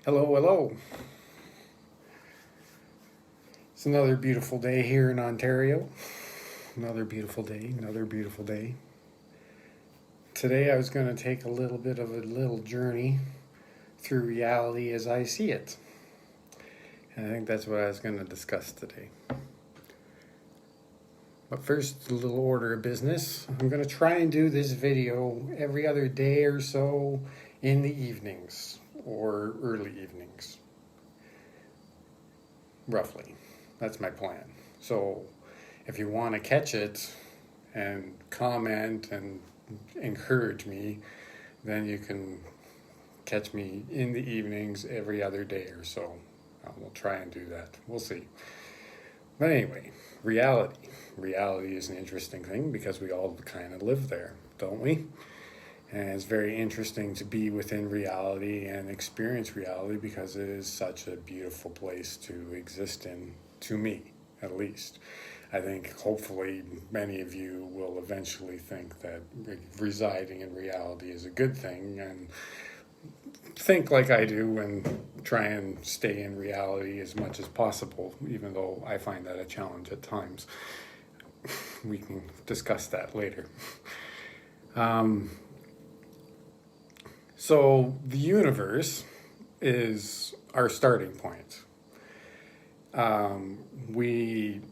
Hello, hello. It's another beautiful day here in Ontario. Another beautiful day, another beautiful day. Today I was going to take a little bit of a little journey through reality as I see it. And I think that's what I was going to discuss today. But first, a little order of business. I'm going to try and do this video every other day or so in the evenings or early evenings. Roughly. That's my plan. So if you want to catch it and comment and encourage me, then you can catch me in the evenings every other day or so. We'll try and do that. We'll see. But anyway, reality. Reality is an interesting thing because we all kind of live there, don't we? And it's very interesting to be within reality and experience reality because it is such a beautiful place to exist in, to me at least. I think hopefully many of you will eventually think that residing in reality is a good thing and think like I do and try and stay in reality as much as possible, even though I find that a challenge at times. We can discuss that later. So the universe is our starting point. We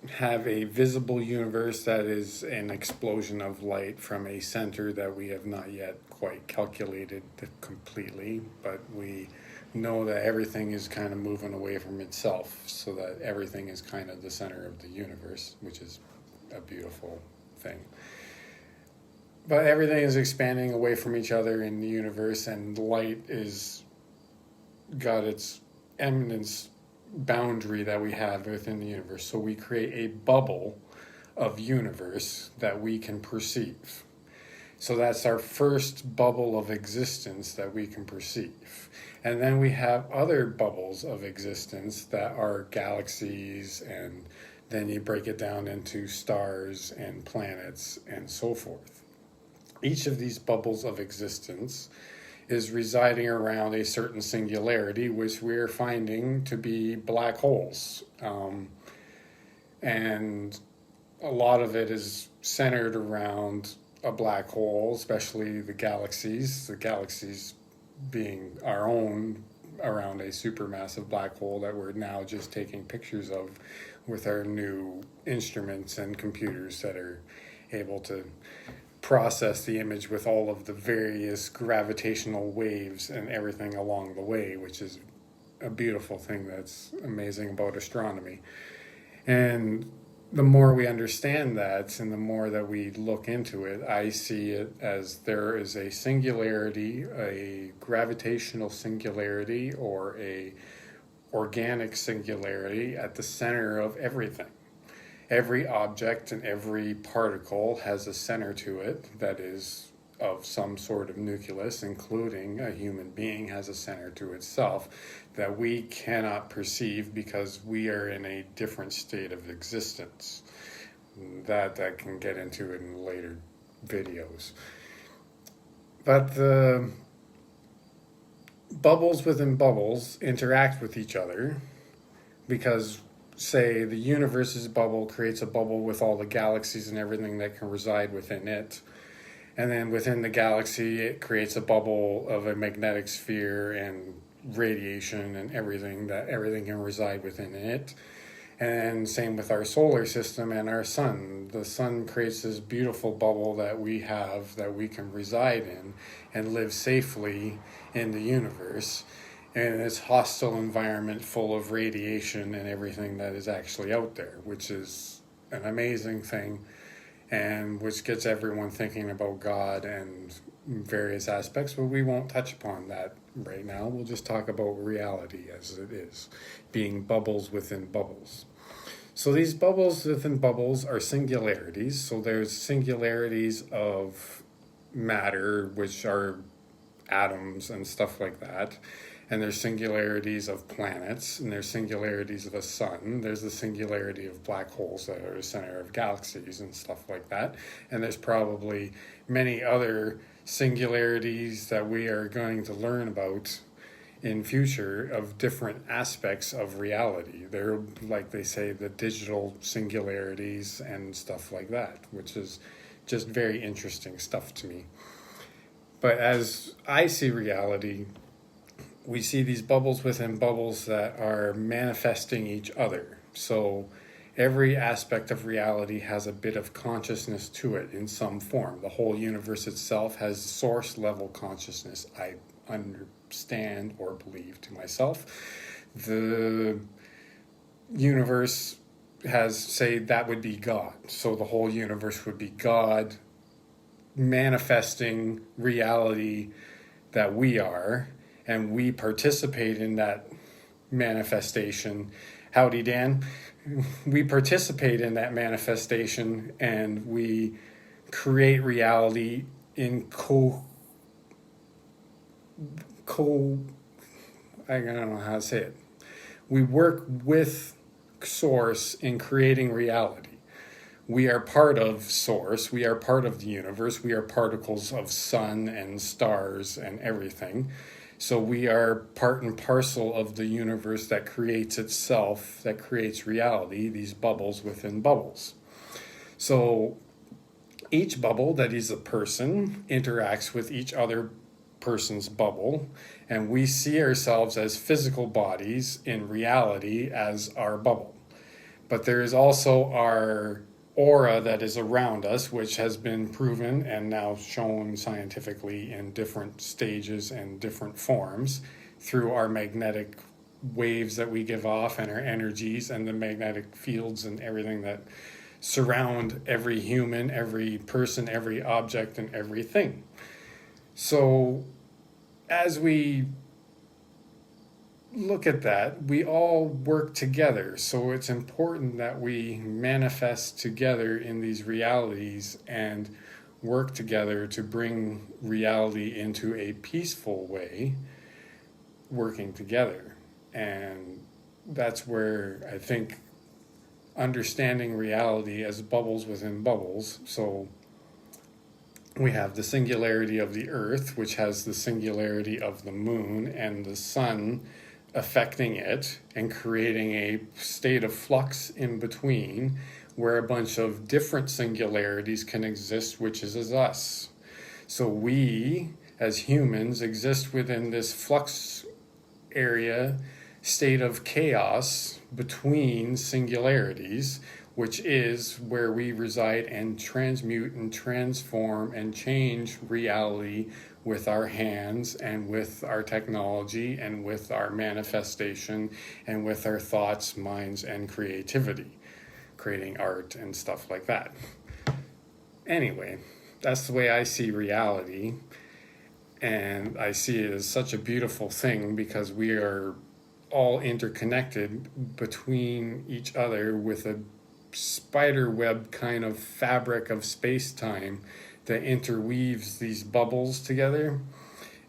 have a visible universe that is an explosion of light from a center that we have not yet quite calculated completely, but we know that everything is kind of moving away from itself, so that everything is kind of the center of the universe, which is a beautiful thing. But everything is expanding away from each other in the universe, and light is got its eminence boundary that we have within the universe. So we create a bubble of universe that we can perceive. So that's our first bubble of existence that we can perceive. And then we have other bubbles of existence that are galaxies, and then you break it down into stars and planets and so forth. Each of these bubbles of existence is residing around a certain singularity, which we're finding to be black holes. And a lot of it is centered around a black hole, especially the galaxies being our own around a supermassive black hole that we're now just taking pictures of with our new instruments and computers that are able to process the image with all of the various gravitational waves and everything along the way, which is a beautiful thing that's amazing about astronomy. And the more we understand that and the more that we look into it, I see it as there is a singularity, a gravitational singularity, or a organic singularity at the center of everything. Every object and every particle has a center to it that is of some sort of nucleus, including a human being has a center to itself that we cannot perceive because we are in a different state of existence. That I can get into in later videos. But the bubbles within bubbles interact with each other because, say, the universe's bubble creates a bubble with all the galaxies and everything that can reside within it. And then within the galaxy, it creates a bubble of a magnetic sphere and radiation and everything can reside within it. And same with our solar system and our sun. The sun creates this beautiful bubble that we have that we can reside in and live safely in the universe. And this hostile environment full of radiation and everything that is actually out there, which is an amazing thing, and which gets everyone thinking about God and various aspects, but we won't touch upon that right now. We'll just talk about reality as it is, being bubbles within bubbles. So these bubbles within bubbles are singularities. So there's singularities of matter, which are atoms and stuff like that. And there's singularities of planets, and there's singularities of the sun. There's the singularity of black holes that are the center of galaxies and stuff like that. And there's probably many other singularities that we are going to learn about in future of different aspects of reality. They're, like they say, the digital singularities and stuff like that, which is just very interesting stuff to me. But as I see reality, we see these bubbles within bubbles that are manifesting each other. So every aspect of reality has a bit of consciousness to it in some form. The whole universe itself has source level consciousness, I understand or believe to myself. The universe has, say, that would be God. So the whole universe would be God manifesting reality that we are, and we participate in that manifestation. Howdy, Dan. We participate in that manifestation, and we create reality in I don't know how to say it. We work with Source in creating reality. We are part of Source. We are part of the universe. We are particles of sun and stars and everything. So we are part and parcel of the universe that creates itself, that creates reality, these bubbles within bubbles. So each bubble that is a person interacts with each other person's bubble, and we see ourselves as physical bodies in reality as our bubble. But there is also our aura that is around us, which has been proven and now shown scientifically in different stages and different forms through our magnetic waves that we give off and our energies and the magnetic fields and everything that surround every human, every person, every object, and everything. So as we look at that, we all work together. So it's important that we manifest together in these realities and work together to bring reality into a peaceful way, working together. And that's where I think understanding reality as bubbles within bubbles. So we have the singularity of the earth, which has the singularity of the moon and the sun affecting it and creating a state of flux in between where a bunch of different singularities can exist, which is us. So we, as humans, exist within this flux area, state of chaos between singularities, which is where we reside and transmute and transform and change reality with our hands and with our technology and with our manifestation and with our thoughts, minds, and creativity, creating art and stuff like that. Anyway, that's the way I see reality, and I see it as such a beautiful thing because we are all interconnected between each other with a spider web kind of fabric of space-time that interweaves these bubbles together.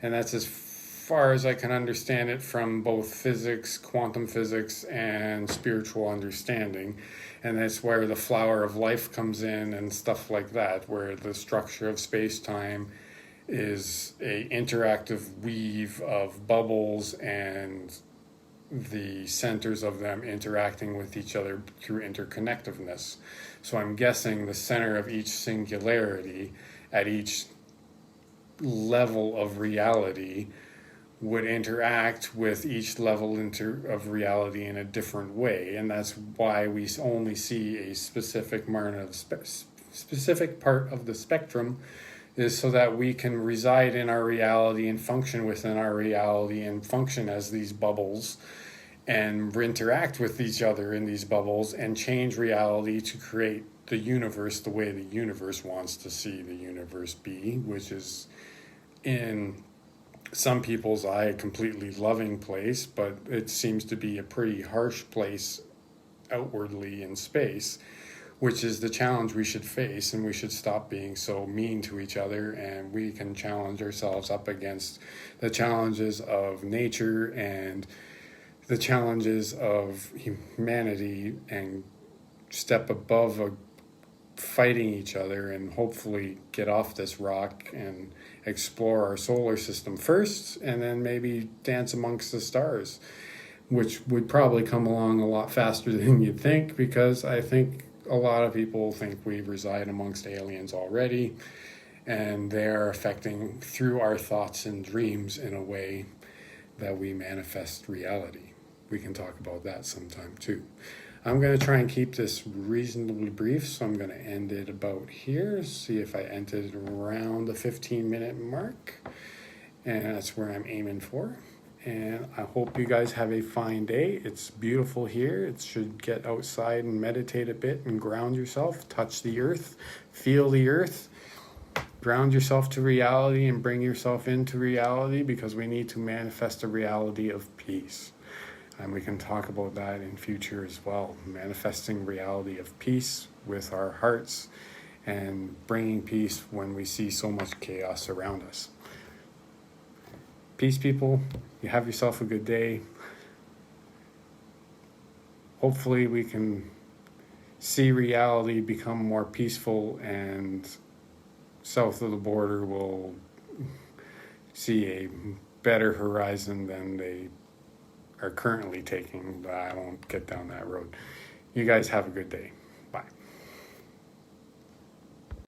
And that's as far as I can understand it from both physics, quantum physics, and spiritual understanding. And that's where the flower of life comes in and stuff like that, where the structure of space-time is a interactive weave of bubbles and the centers of them interacting with each other through interconnectiveness. So I'm guessing the center of each singularity at each level of reality would interact with each level of reality in a different way. And that's why we only see a specific part of the spectrum, is so that we can reside in our reality and function within our reality and function as these bubbles and interact with each other in these bubbles and change reality to create the universe the way the universe wants to see the universe be, which is in some people's eye a completely loving place, but it seems to be a pretty harsh place outwardly in space, which is the challenge we should face, and we should stop being so mean to each other, and we can challenge ourselves up against the challenges of nature and the challenges of humanity and step above fighting each other and hopefully get off this rock and explore our solar system first and then maybe dance amongst the stars, which would probably come along a lot faster than you'd think, because I think a lot of people think we reside amongst aliens already, and they're affecting through our thoughts and dreams in a way that we manifest reality. We can talk about that sometime too. I'm going to try and keep this reasonably brief, so I'm going to end it about here, see if I ended around the 15-minute mark, and that's where I'm aiming for. And I hope you guys have a fine day. It's beautiful here. It should get outside and meditate a bit and ground yourself, touch the earth, feel the earth, ground yourself to reality and bring yourself into reality, because we need to manifest a reality of peace. And we can talk about that in future as well, manifesting reality of peace with our hearts and bringing peace when we see so much chaos around us. Peace, people. You have yourself a good day. Hopefully we can see reality become more peaceful, and south of the border will see a better horizon than they are currently taking, but I won't get down that road. You guys have a good day.